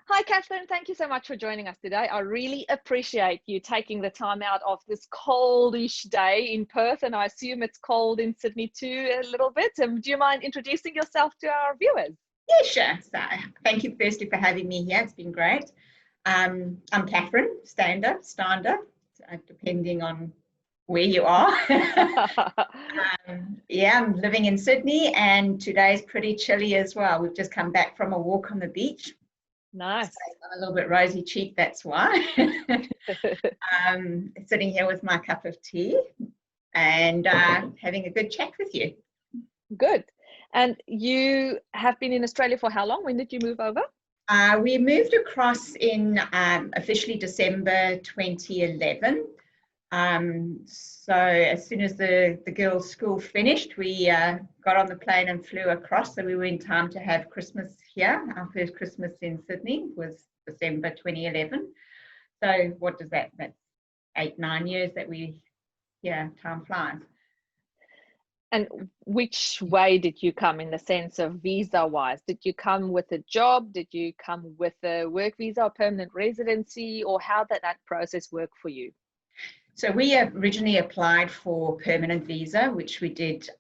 Hi, Catherine. Thank you so much for joining us today. I really appreciate you taking the time out of this coldish day in Perth, and I assume it's cold in Sydney too a little bit. Do you mind introducing yourself to our viewers? Yeah, sure. So thank you firstly for having me here. It's been great. I'm Catherine, Stander, depending on where you are. Yeah, I'm living in Sydney, and today's pretty chilly as well. We've just come back from a walk on the beach. Nice. So I'm a little bit rosy cheeked, that's why. Sitting here with my cup of tea and having a good chat with you. Good. And you have been in Australia for how long? When did you move over? We moved across in officially December 2011. So as soon as the girls' school finished, we got on the plane and flew across. So we were in time to have Christmas here. Our first Christmas in Sydney was December 2011. So what does that? That's 8-9 years that time flies. And which way did you come in the sense of visa-wise? Did you come with a job? Did you come with a work visa or permanent residency? Or how did that process work for you? So we originally applied for permanent visa, which we did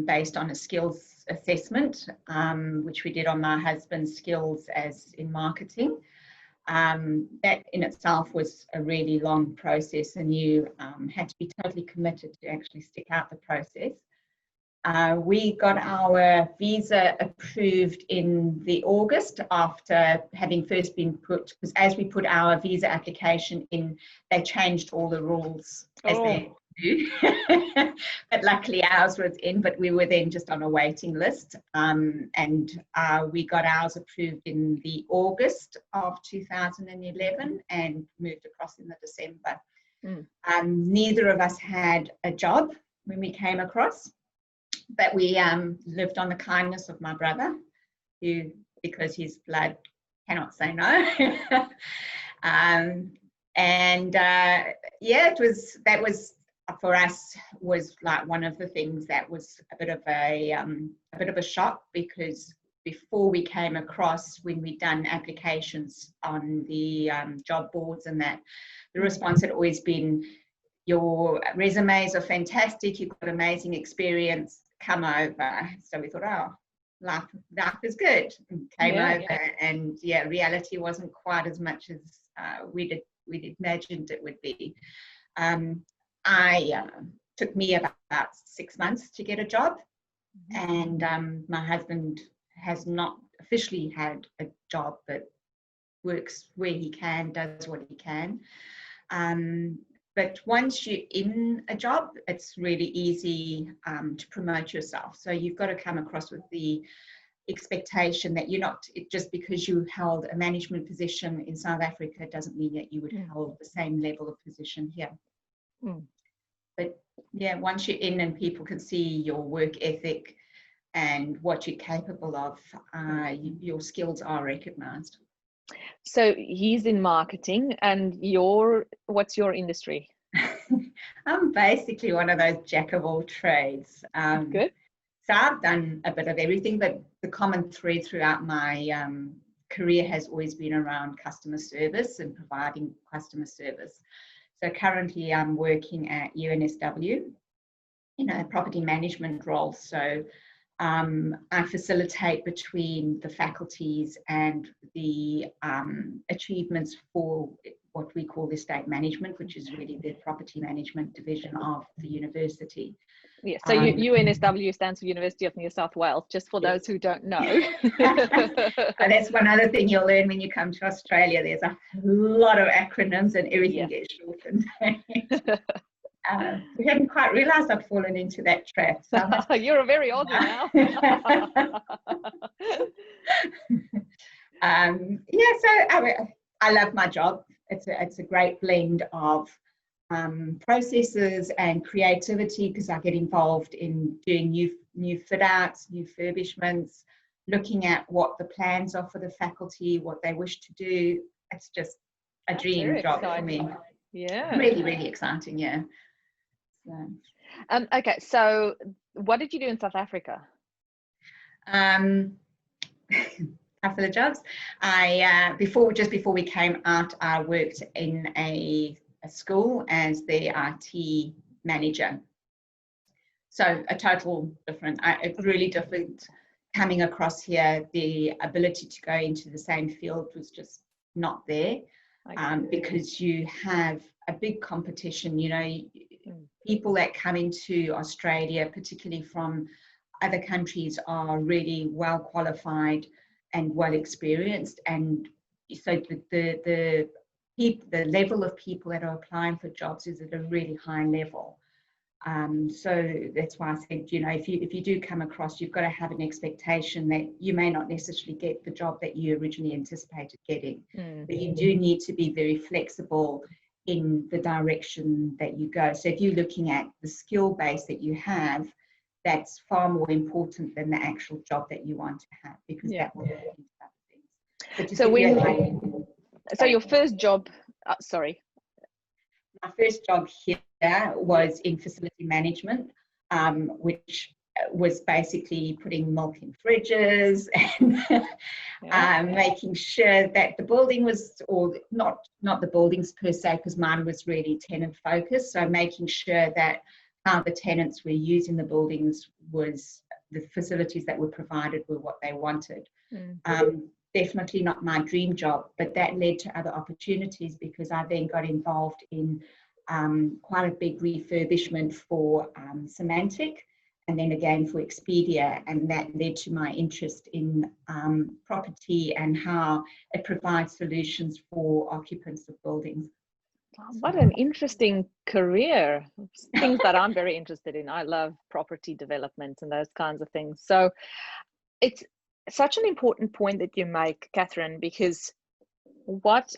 based on a skills assessment, which we did on my husband's skills as in marketing. That in itself was a really long process, and you had to be totally committed to actually stick out the process. We got our visa approved in the August after having first been put, because as we put our visa application in, they changed all the rules as they do. But luckily ours was in, but we were then just on a waiting list. And we got ours approved in the August of 2011 and moved across in the December. Neither of us had a job when we came across. But we lived on the kindness of my brother, who, because his blood cannot say no. That was for us was like one of the things that was a bit of a shock, because before we came across, when we'd done applications on the job boards and that, the response had always been, your resumes are fantastic, you've got amazing experience, come over. So we thought, oh, life is good. And came over, and reality wasn't quite as much as we'd imagined it would be. Took me about 6 months to get a job, and my husband has not officially had a job, but works where he can, does what he can. But once you're in a job, it's really easy to promote yourself. So you've got to come across with the expectation that you're not, just because you held a management position in South Africa doesn't mean that you would hold the same level of position here. But yeah, once you're in and people can see your work ethic and what you're capable of, your skills are recognized. So he's in marketing, and what's your industry? I'm basically one of those jack of all trades. Good. So I've done a bit of everything, but the common thread throughout my career has always been around customer service and providing customer service. So currently I'm working at UNSW in a property management role. So I facilitate between the faculties and the achievements for what we call estate management, which is really the property management division of the university. Yeah, so UNSW stands for University of New South Wales, just for those who don't know. That's one other thing you'll learn when you come to Australia. There's a lot of acronyms and everything gets shortened. We hadn't quite realised I'd fallen into that trap. So you're a very Aussie now. I love my job. It's a great blend of processes and creativity, because I get involved in doing new fit outs, new furbishments, looking at what the plans are for the faculty, what they wish to do. It's just a dream job for me. Yeah, really, really exciting. Yeah. Okay, so what did you do in South Africa? couple of jobs. Just before we came out, I worked in a school as the IT manager. So a total different, really different. Coming across here, the ability to go into the same field was just not there, because you have a big competition. You know, people that come into Australia, particularly from other countries, are really well qualified and well experienced, and so the level of people that are applying for jobs is at a really high level. So that's why I said, you know, if you do come across, you've got to have an expectation that you may not necessarily get the job that you originally anticipated getting, but you do need to be very flexible in the direction that you go. So if you're looking at the skill base that you have, that's far more important than the actual job that you want to have, because that will happen to other things. So your first job, sorry. My first job here was in facility management, which was basically putting milk in fridges and making sure that the building was, or not the buildings per se, because mine was really tenant focused. So making sure that how the tenants were using the buildings was the facilities that were provided were what they wanted. Definitely not my dream job, but that led to other opportunities, because I then got involved in quite a big refurbishment for Symantec, and then again for Expedia, and that led to my interest in property and how it provides solutions for occupants of buildings. What an interesting career. Things that I'm very interested in. I love property development and those kinds of things. So it's such an important point that you make, Catherine, because what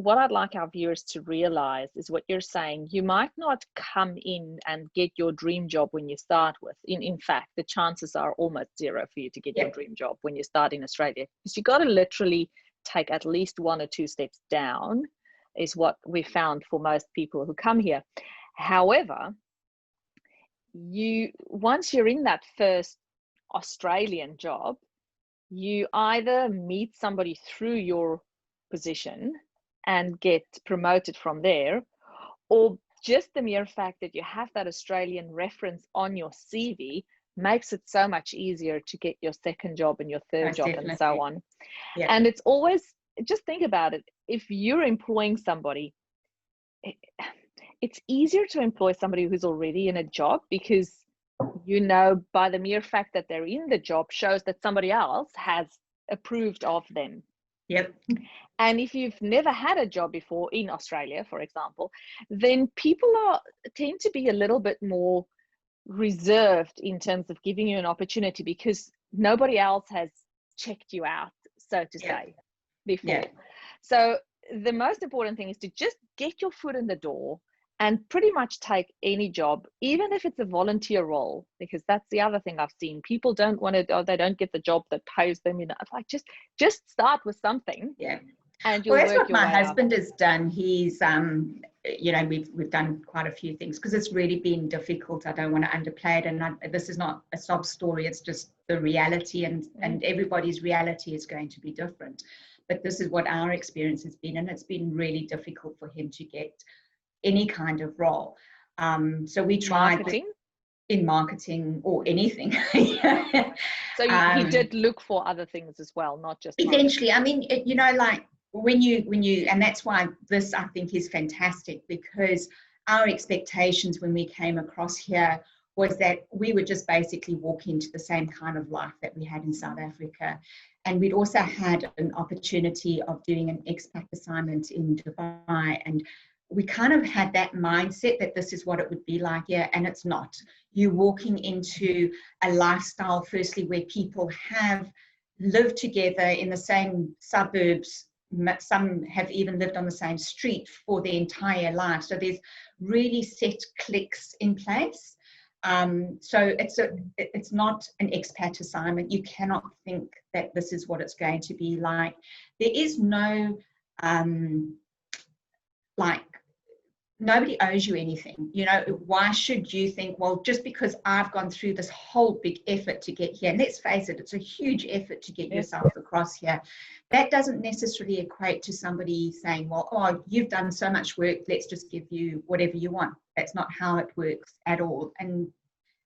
I'd like our viewers to realize is what you're saying. You might not come in and get your dream job when you start with. In fact, the chances are almost zero for you to get your dream job when you start in Australia, because you got to literally take at least 1 or 2 steps down, is what we found for most people who come here. However, once you're in that first Australian job, you either meet somebody through your position and get promoted from there, or just the mere fact that you have that Australian reference on your CV makes it so much easier to get your second job and your third job and so on. And it's always, just think about it, if you're employing somebody, it's easier to employ somebody who's already in a job, because you know, by the mere fact that they're in the job shows that somebody else has approved of them. And if you've never had a job before in Australia, for example, then people tend to be a little bit more reserved in terms of giving you an opportunity, because nobody else has checked you out, so to say, before. So the most important thing is to just get your foot in the door and pretty much take any job, even if it's a volunteer role, because that's the other thing I've seen. People don't want to, they don't get the job that pays them. You know, it's like, just start with something. And you'll well, that's work what your my way husband up. has done. He's, you know, we've done quite a few things, because it's really been difficult. I don't want to underplay it, and this is not a sob story. It's just the reality, and everybody's reality is going to be different. But this is what our experience has been, and it's been really difficult for him to get any kind of role. So we tried in marketing or anything. So he did look for other things as well, not just eventually. I mean, you know, like when you, and that's why this, I think, is fantastic, because our expectations when we came across here was that we would just basically walk into the same kind of life that we had in South Africa. And we'd also had an opportunity of doing an expat assignment in Dubai, and we kind of had that mindset that this is what it would be like here, and it's not. You're walking into a lifestyle, firstly, where people have lived together in the same suburbs. Some have even lived on the same street for their entire life. So there's really set cliques in place. So it's not an expat assignment. You cannot think that this is what it's going to be like. There is no like nobody owes you anything. You know, why should you think, well, just because I've gone through this whole big effort to get here, and let's face it, it's a huge effort to get yourself across here. That doesn't necessarily equate to somebody saying, well, oh, you've done so much work, let's just give you whatever you want. That's not how it works at all. And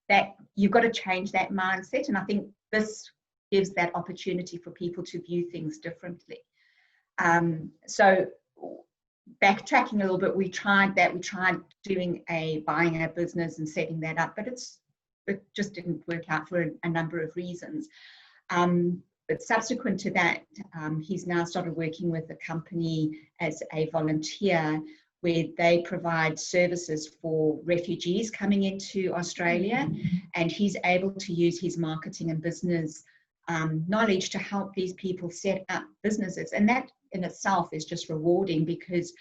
that you've got to change that mindset. And I think this gives that opportunity for people to view things differently. So backtracking a little bit, we tried doing buying a business and setting that up, but it just didn't work out for a number of reasons. But subsequent to that, he's now started working with the company as a volunteer, where they provide services for refugees coming into Australia, and he's able to use his marketing and business knowledge to help these people set up businesses. And that in itself is just rewarding, because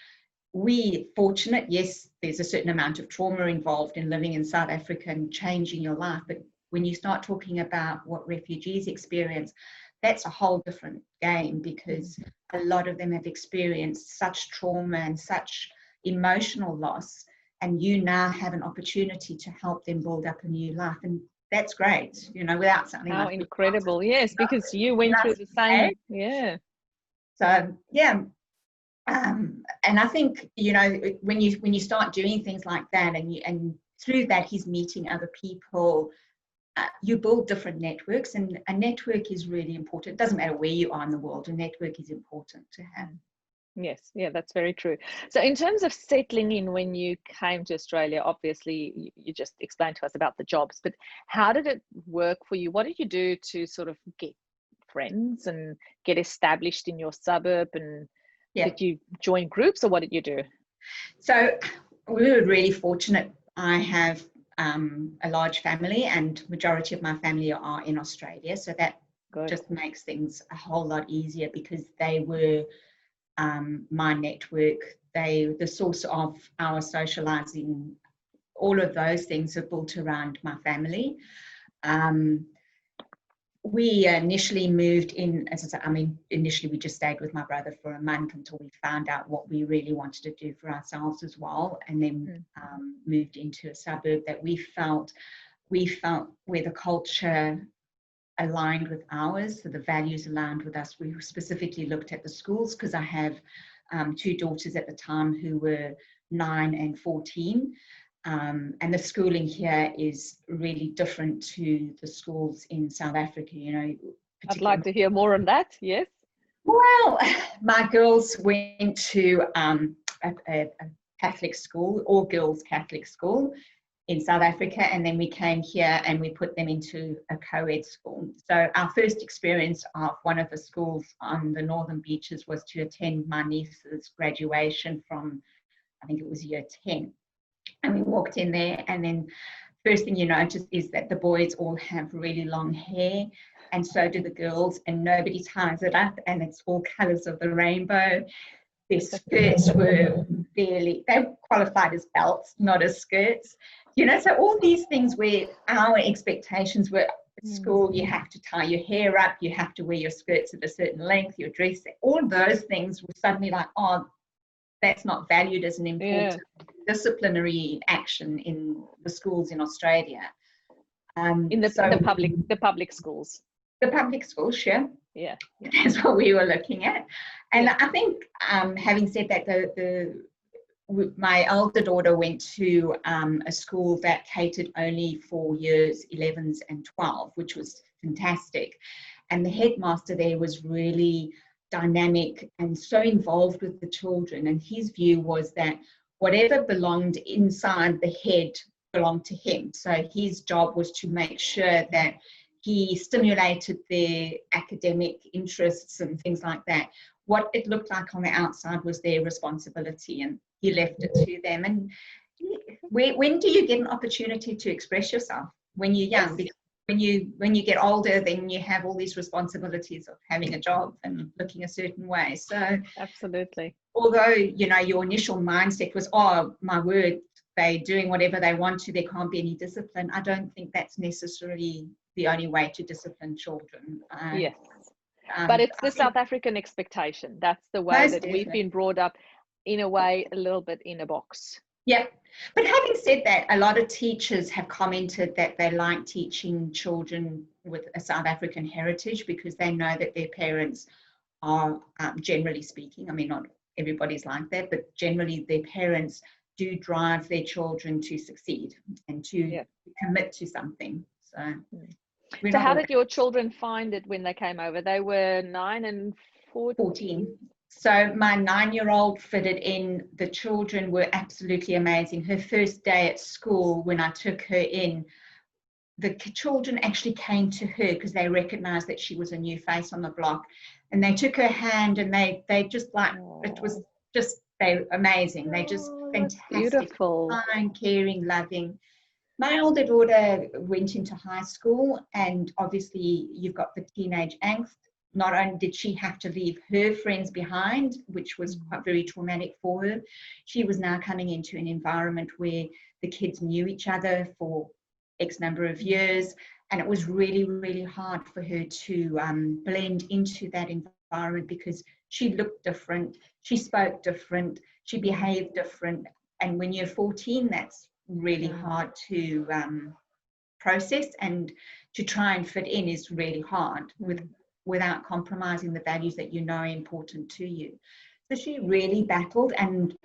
we're fortunate. Yes, there's a certain amount of trauma involved in living in South Africa and changing your life, but when you start talking about what refugees experience, that's a whole different game, because a lot of them have experienced such trauma and such emotional loss, and you now have an opportunity to help them build up a new life. And that's great, you know, without something How like incredible. Yes, because you went through the same. Yeah. So yeah, and I think, you know, when you start doing things like that, and through that he's meeting other people, you build different networks, and a network is really important. It doesn't matter where you are in the world, a network is important to have. Yes, yeah, that's very true. So in terms of settling in when you came to Australia, obviously you just explained to us about the jobs, but how did it work for you? What did you do to sort of get friends and get established in your suburb? And did you join groups, or what did you do? So we were really fortunate. I have a large family, and majority of my family are in Australia. So that just makes things a whole lot easier, because they were my network, the source of our socializing. All of those things are built around my family. We initially moved in, as I said, I mean, initially we just stayed with my brother for a month until we found out what we really wanted to do for ourselves as well, and then moved into a suburb that we felt where the culture aligned with ours, so the values aligned with us. We specifically looked at the schools, because I have two daughters at the time who were 9 and 14, and the schooling here is really different to the schools in South Africa, you know. I'd like to hear more on that. Yes. Well, my girls went to a Catholic school, all girls Catholic school in South Africa, and then we came here and we put them into a co-ed school. So our first experience of one of the schools on the Northern Beaches was to attend my niece's graduation from, I think it was year 10. And we walked in there, and then first thing you notice is that the boys all have really long hair, and so do the girls, and nobody ties it up, and it's all colours of the rainbow. Their skirts were they qualified as belts, not as skirts. You know, so all these things where our expectations were, at school, you have to tie your hair up, you have to wear your skirts at a certain length, your dress, all those things were suddenly like, oh, that's not valued as an important disciplinary action in the schools in Australia. In the public schools. The public schools, sure. Yeah. That's what we were looking at. And I think, having said that, my elder daughter went to a school that catered only for years 11s and 12, which was fantastic. And the headmaster there was really dynamic and so involved with the children. And his view was that whatever belonged inside the head belonged to him. So his job was to make sure that he stimulated their academic interests and things like that. What it looked like on the outside was their responsibility, and he left it to them. And when do you get an opportunity to express yourself? When you're young. Because when you get older, then you have all these responsibilities of having a job and looking a certain way. So absolutely. Although, you know, your initial mindset was, oh my word, they're doing whatever they want to, there can't be any discipline. I don't think that's necessarily the only way to discipline children. Yes. But it's the South African expectation. That's the way that we've been brought up, in a way, a little bit in a box. Yeah. But having said that, a lot of teachers have commented that they like teaching children with a South African heritage because they know that their parents are, generally speaking, I mean, not everybody's like that, but generally their parents do drive their children to succeed and to Yeah. commit to something. So we're So not how all did your children find it when they came over? They were 9 and 14. 14. So my 9-year-old fitted in. The children were absolutely amazing. Her first day at school, when I took her in, the children actually came to her because they recognized that she was a new face on the block, and they took her hand, and they just like, it was just, they amazing. They just fantastic, Beautiful. kind, caring, loving. My older daughter went into high school, and obviously you've got the teenage angst. Not only did she have to leave her friends behind, which was quite very traumatic for her, she was now coming into an environment where the kids knew each other for X number of years, and it was really, really hard for her to blend into that environment because she looked different, she spoke different, she behaved different, and when you're 14, that's really hard to process, and to try and fit in is really hard without compromising the values that you know are important to you. So she really battled, and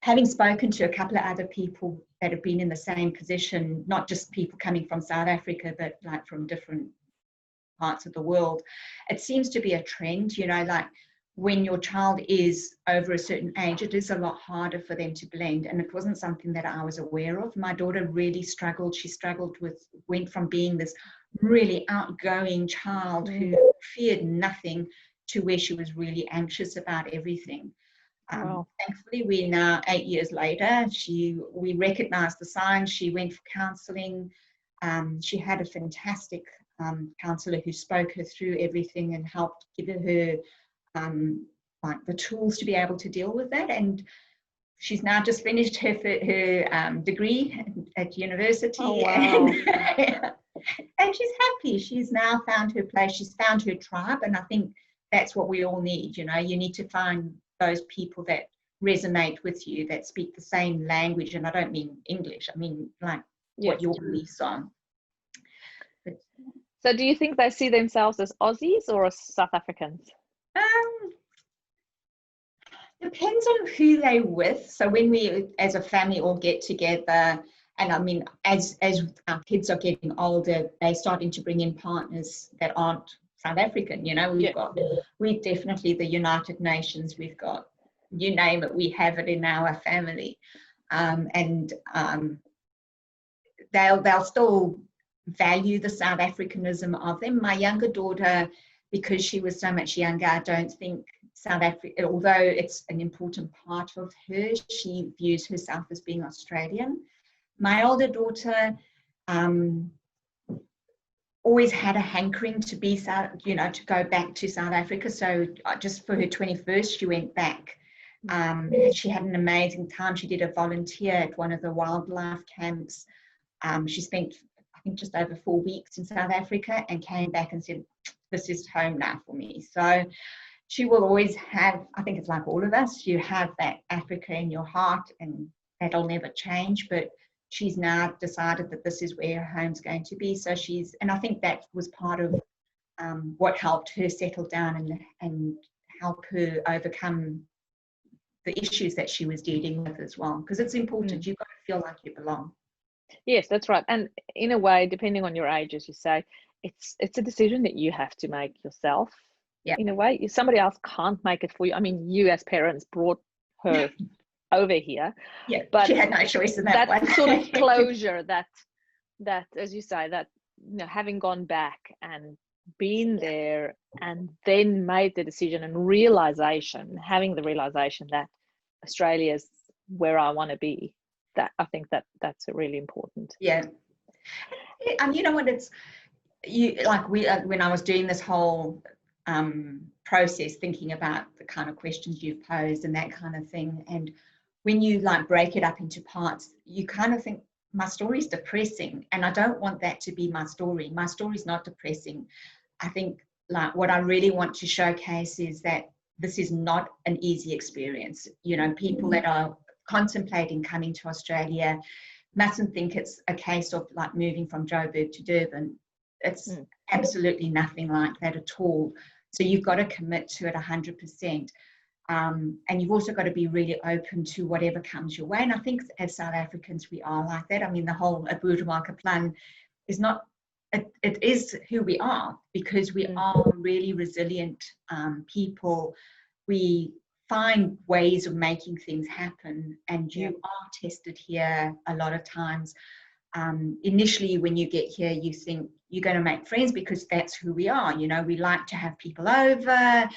having spoken to a couple of other people that have been in the same position, not just people coming from South Africa, but like from different parts of the world, it seems to be a trend, you know, like when your child is over a certain age, it is a lot harder for them to blend. And it wasn't something that I was aware of. My daughter really struggled. She struggled with, went from being this really outgoing child who feared nothing to where she was really anxious about everything. Wow. Thankfully, we're now 8 years later. We recognized the signs. She went for counseling. She had a fantastic counselor who spoke her through everything and helped give her like the tools to be able to deal with that. And she's now just finished her degree at university. Oh, wow. And she's happy. She's now found her place. She's found her tribe. And I think that's what we all need. You know, you need to find those people that resonate with you, that speak the same language. And I don't mean English. I mean like what your beliefs are. So do you think they see themselves as Aussies or as South Africans? Depends on who they're with. So when we as a family all get together, and I mean as our kids are getting older, they're starting to bring in partners that aren't South African. You know, we've definitely the United Nations, we've got, you name it, we have it in our family. They'll still value the South Africanism of them. My younger daughter, because she was so much younger, I don't think South Africa, although it's an important part of her, she views herself as being Australian. My older daughter always had a hankering to be to go back to South Africa. So just for her 21st, she went back. She had an amazing time. She did a volunteer at one of the wildlife camps. She spent, I think, just over 4 weeks in South Africa and came back and said, this is home now for me. So she will always have, I think it's like all of us, you have that Africa in your heart, and that'll never change. But she's now decided that this is where her home's going to be. So and I think that was part of what helped her settle down and help her overcome the issues that she was dealing with as well. Because it's important, you've got to feel like you belong. Yes, that's right. And in a way, depending on your age, as you say, it's a decision that you have to make yourself. Yeah. In a way, somebody else can't make it for you. I mean, you as parents brought her over here. Yeah, but she had no choice in that way. Sort of closure that as you say, that having gone back and been there and then made the decision and having the realization that Australia's where I want to be, that I think that's really important. Yeah. And you know what, when I was doing this whole process, thinking about the kind of questions you've posed and that kind of thing, and when you like break it up into parts, you kind of think, my story's depressing, and I don't want that to be my story. My story's not depressing. I think like what I really want to showcase is that this is not an easy experience. You know, people that are contemplating coming to Australia mustn't think it's a case of like moving from Joburg to Durban. It's absolutely nothing like that at all. So you've got to commit to it 100%. And you've also got to be really open to whatever comes your way. And I think as South Africans, we are like that. I mean, the whole Boerewors plan is not, it is who we are, because we are really resilient people. We find ways of making things happen, and you are tested here a lot of times. Initially, when you get here, you think you're going to make friends because that's who we are. You know, we like to have people over,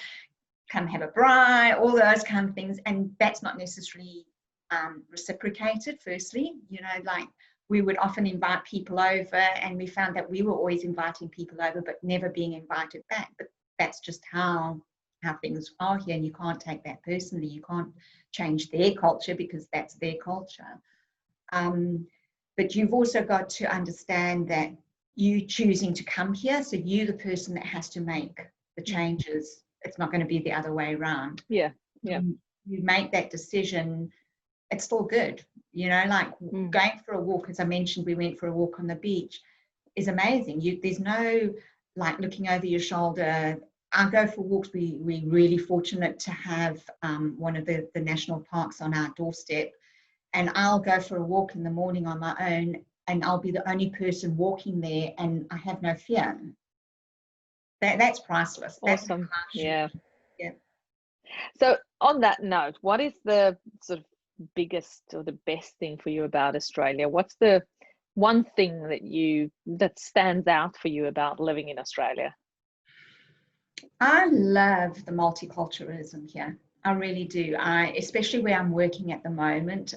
come have a braai, all those kind of things, and that's not necessarily reciprocated. Firstly, you know, like we would often invite people over, and we found that we were always inviting people over but never being invited back. But that's just how things are here, and you can't take that personally. You can't change their culture because that's their culture. But you've also got to understand that you choosing to come here, so you're the person that has to make the changes. It's not going to be the other way around. Yeah. You make that decision, it's still good. You know, like going for a walk, as I mentioned, we went for a walk on the beach, is amazing. There's no like looking over your shoulder. I go for walks. We're really fortunate to have one of the national parks on our doorstep, and I'll go for a walk in the morning on my own, and I'll be the only person walking there, and I have no fear. That's priceless. Awesome. Yeah. So on that note, what is the sort of biggest or the best thing for you about Australia? What's the one thing that stands out for you about living in Australia? I love the multiculturalism here. I really do. Especially where I'm working at the moment,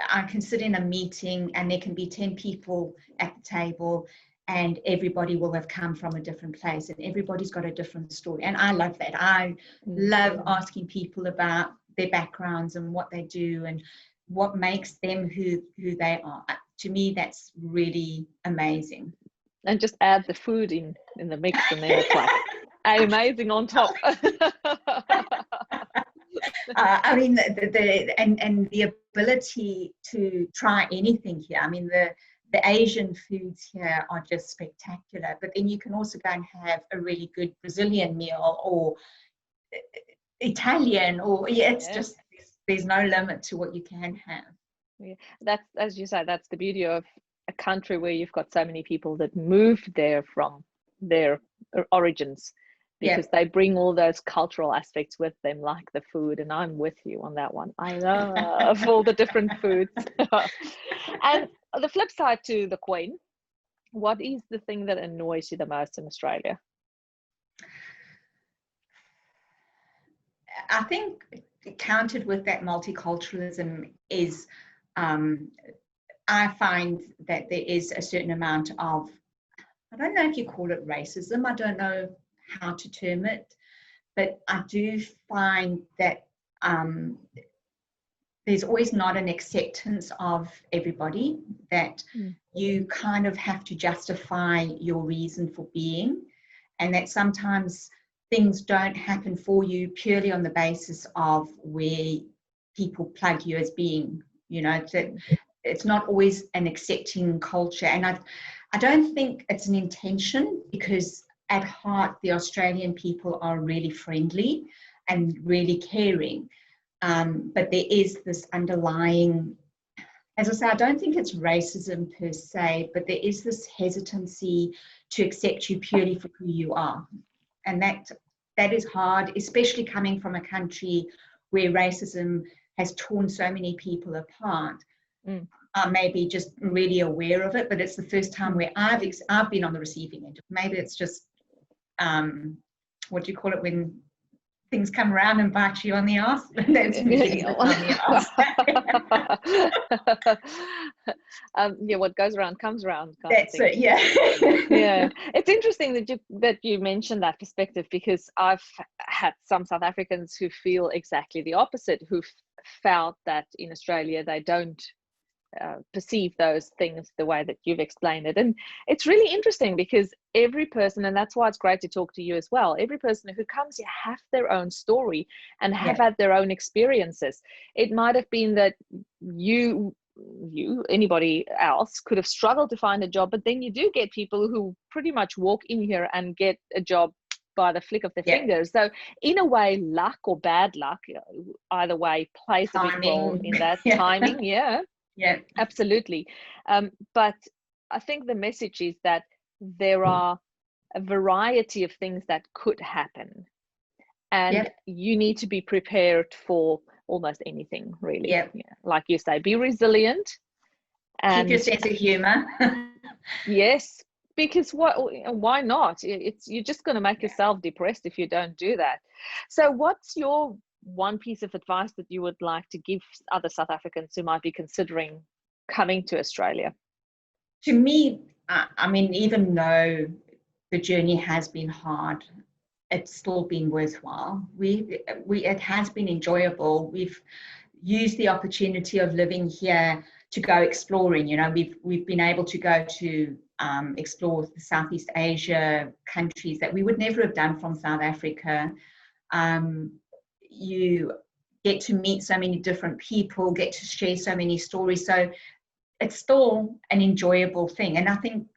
I can sit in a meeting and there can be 10 people at the table, and everybody will have come from a different place, and everybody's got a different story. And I love that. I love asking people about their backgrounds and what they do and what makes them who they are. To me, that's really amazing. And just add the food in the mix, and then it's like amazing on top. I mean, the ability to try anything here. I mean, the Asian foods here are just spectacular, but then you can also go and have a really good Brazilian meal or Italian, or it's just, there's no limit to what you can have. Yeah, that's, as you said, that's the beauty of a country where you've got so many people that moved there from their origins, because they bring all those cultural aspects with them, like the food. And I'm with you on that one. I love all the different foods. And the flip side to the Queen, what is the thing that annoys you the most in Australia? I think counted with that multiculturalism is, I find that there is a certain amount of, I don't know if you call it racism, I don't know how to term it, but I do find that there's always not an acceptance of everybody, that you kind of have to justify your reason for being, and that sometimes things don't happen for you purely on the basis of where people plug you as being, you know, that it's not always an accepting culture. And I don't think it's an intention, because at heart, the Australian people are really friendly and really caring. But there is this underlying, as I say, I don't think it's racism per se, but there is this hesitancy to accept you purely for who you are. And that is hard, especially coming from a country where racism has torn so many people apart. I may be just really aware of it, but it's the first time where I've been on the receiving end. Maybe it's just, what do you call it, when things come around and bite you on the arse? That's usually on the arse. Yeah, what goes around comes around. That's it. Yeah. Yeah, it's interesting that you mentioned that perspective, because I've had some South Africans who feel exactly the opposite, who felt that in Australia they don't perceive those things the way that you've explained it. And it's really interesting because every person, and that's why it's great to talk to you as well, every person who comes here have their own story and have had their own experiences. It might have been that you, anybody else could have struggled to find a job, but then you do get people who pretty much walk in here and get a job by the flick of the fingers. So in a way, luck or bad luck, either way, plays a big role in that. Timing. Yeah, absolutely. But I think the message is that there are a variety of things that could happen, and you need to be prepared for almost anything, really. Like you say, be resilient and keep your sense of humor. Yes, because why not? You're just going to make yourself depressed if you don't do that. So what's your one piece of advice that you would like to give other South Africans who might be considering coming to Australia? To me, I mean, even though the journey has been hard, it's still been worthwhile. It has been enjoyable. We've used the opportunity of living here to go exploring. You know, we've been able to go to explore the Southeast Asia countries that we would never have done from South Africa. You get to meet so many different people, get to share so many stories. So it's still an enjoyable thing. And I think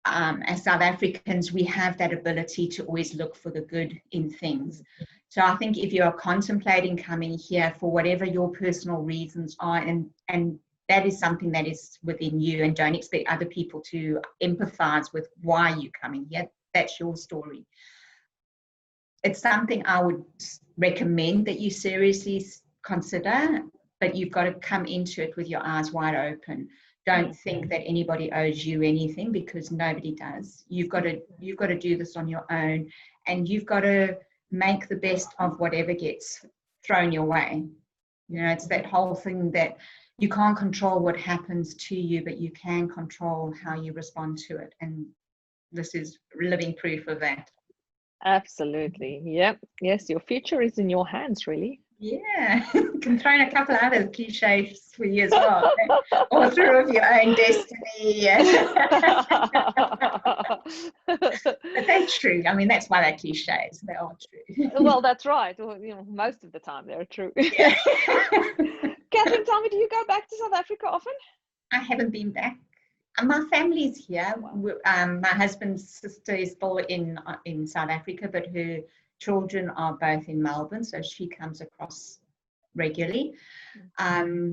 as South Africans, we have that ability to always look for the good in things. So I think if you are contemplating coming here for whatever your personal reasons are, and that is something that is within you, and don't expect other people to empathize with why you're coming here. That's your story. It's something I would recommend that you seriously consider, but you've got to come into it with your eyes wide open. Don't think that anybody owes you anything, because nobody does. You've got to do this on your own, and you've got to make the best of whatever gets thrown your way. You know, it's that whole thing that you can't control what happens to you, but you can control how you respond to it. And this is living proof of that. Absolutely. Yep. Yes, your future is in your hands, really. Yeah, you can throw in a couple of other cliches for you as well. Author of your own destiny. But they're true. I mean, that's why they're cliches. They are true. Well, that's right. Well, you know, most of the time they're true. Yeah. Catherine, tell me, do you go back to South Africa often? I haven't been back. My family's here. My husband's sister is still in South Africa, but her children are both in Melbourne, so she comes across regularly. I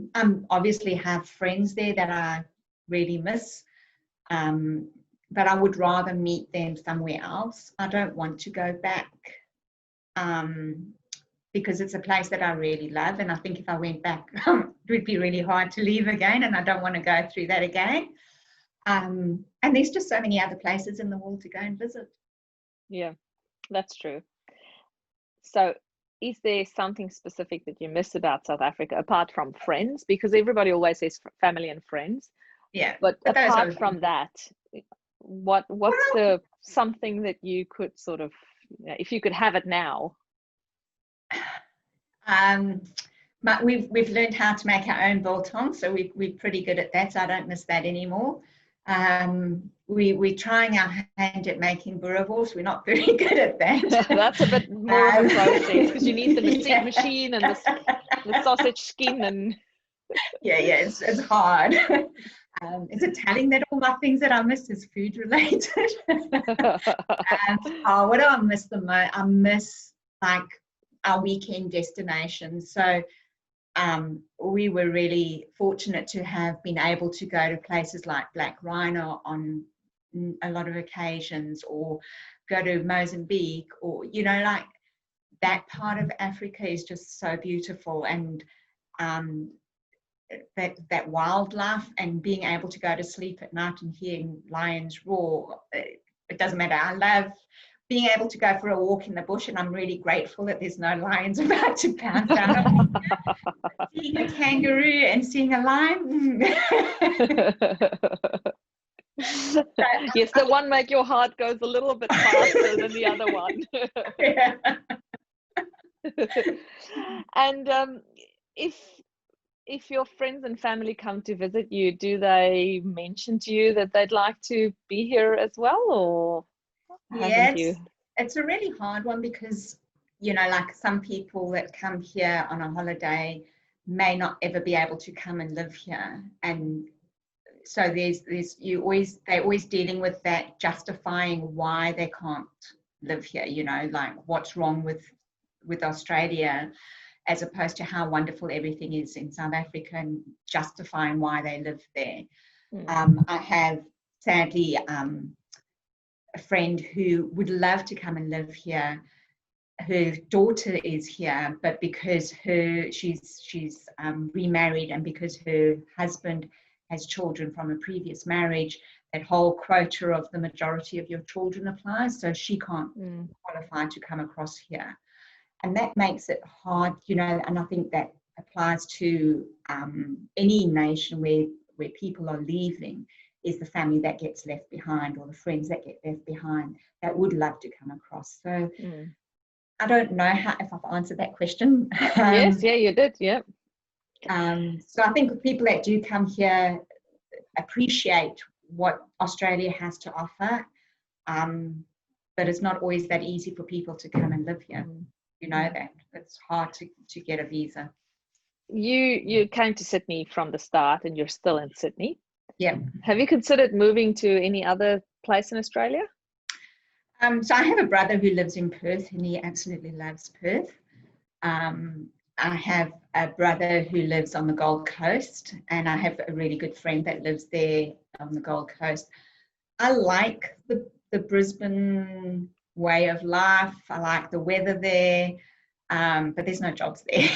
obviously have friends there that I really miss, but I would rather meet them somewhere else. I don't want to go back because it's a place that I really love, and I think if I went back, it would be really hard to leave again, and I don't want to go through that again. And there's just so many other places in the world to go and visit. Yeah, that's true. So is there something specific that you miss about South Africa apart from friends? Because everybody always says family and friends. Yeah. But apart from that, what's the something that you could sort of, if you could have it now? We've learned how to make our own biltong, so we're pretty good at that. So I don't miss that anymore. We're trying our hand at making boerewors. We're not very good at that. That's a bit more of a process, because you need the machine and the sausage skin and it's hard. Is it telling that all my things that I miss is food related? What do I miss the most? I miss like our weekend destinations. So we were really fortunate to have been able to go to places like Black Rhino on a lot of occasions, or go to Mozambique, or, you know, like that part of Africa is just so beautiful. And that wildlife, and being able to go to sleep at night and hearing lions roar, it doesn't matter. I love being able to go for a walk in the bush, and I'm really grateful that there's no lions about to pounce down on me. Seeing a kangaroo and seeing a lion. Yes, the one make your heart goes a little bit faster than the other one. Yeah. And if if your friends and family come to visit you, do they mention to you that they'd like to be here as well, or Yeah, haven't you? it's a really hard one because, you know, like some people that come here on a holiday may not ever be able to come and live here. And so they're always dealing with that, justifying why they can't live here, you know, like what's wrong with Australia, as opposed to how wonderful everything is in South Africa and justifying why they live there. I have sadly a friend who would love to come and live here. Her daughter is here, but because she's remarried, and because her husband has children from a previous marriage, that whole quota of the majority of your children applies, so she can't qualify to come across here. And that makes it hard, you know, and I think that applies to any nation where people are leaving, is the family that gets left behind, or the friends that get left behind that would love to come across. So I don't know if I've answered that question. Yes, yeah, you did, yeah. So I think people that do come here appreciate what Australia has to offer, but it's not always that easy for people to come and live here. You know that it's hard to get a visa. You came to Sydney from the start, and you're still in Sydney. Yeah. Have you considered moving to any other place in Australia? So I have a brother who lives in Perth, and he absolutely loves Perth. I have a brother who lives on the Gold Coast, and I have a really good friend that lives there on the Gold Coast. I like the Brisbane way of life. I like the weather there, but there's no jobs there.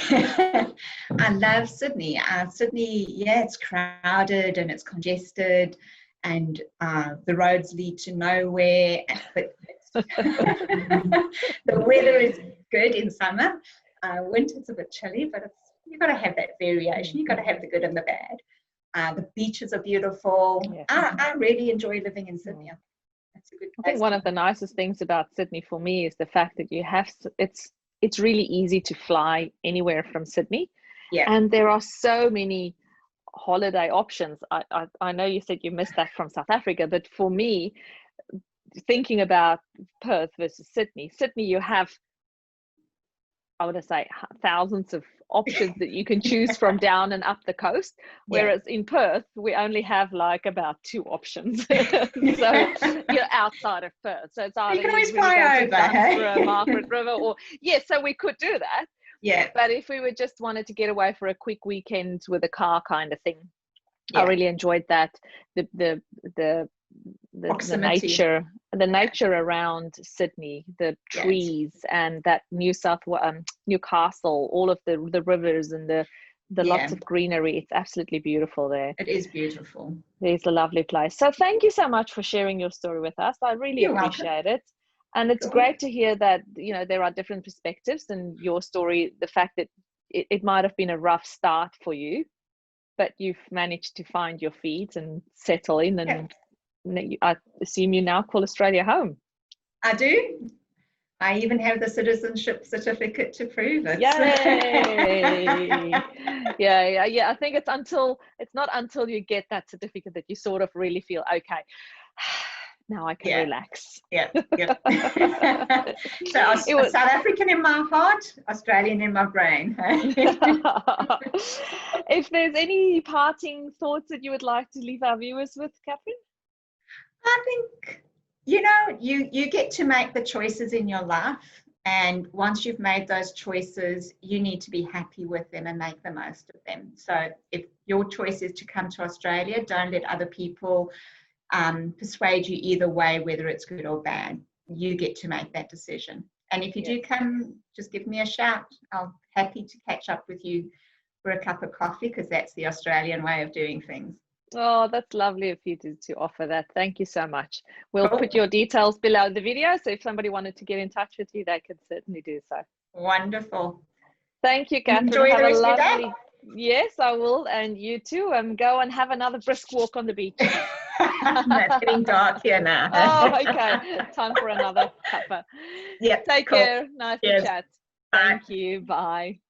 I love Sydney. Sydney, yeah, it's crowded and it's congested, and the roads lead to nowhere, but the weather is good in summer. Winter's a bit chilly, but you've got to have that variation. You've got to have the good and the bad. The beaches are beautiful. Yeah. I really enjoy living in Sydney. It's a good place. I think one of the nicest things about Sydney for me is the fact that you have, it's really easy to fly anywhere from Sydney. Yeah. And there are so many holiday options. I know you said you missed that from South Africa, but for me, thinking about Perth versus Sydney, you have, I would say, thousands of options that you can choose from down and up the coast, whereas in Perth we only have like about 2 options. So you're outside of Perth, so it's either you can always fly over Margaret River, or so we could do that. Yeah, but if we just wanted to get away for a quick weekend with a car kind of thing, I really enjoyed that. The nature around Sydney, the trees, and that Newcastle, all of the rivers and the lots of greenery. It's absolutely beautiful there. It is beautiful. It's a lovely place. So thank you so much for sharing your story with us. I really appreciate it. And it's great to hear that, you know, there are different perspectives, and your story, the fact that it might have been a rough start for you, but you've managed to find your feet and settle in, and I assume you now call Australia home. I do. I even have the citizenship certificate to prove it. Yay! Yeah. I think it's not until you get that certificate that you sort of really feel, okay, now I can relax. Yeah. So I was South African in my heart, Australian in my brain. If there's any parting thoughts that you would like to leave our viewers with, Catherine? I think, you know, you get to make the choices in your life, and once you've made those choices, you need to be happy with them and make the most of them. So if your choice is to come to Australia, don't let other people persuade you either way, whether it's good or bad. You get to make that decision. And if you do come, just give me a shout. I'm happy to catch up with you for a cup of coffee, because that's the Australian way of doing things. Oh, that's lovely of you to offer that. Thank you so much. We'll put your details below the video, so if somebody wanted to get in touch with you, they could certainly do so. Wonderful. Tthink you, Catherine. Enjoy the rest of your day. Yes, I will, and you too. Go and have another brisk walk on the beach. It's getting dark here now. Oh, okay. Time for another cuppa. Yeah. Take care. Nice to chat. Thank you. Bye.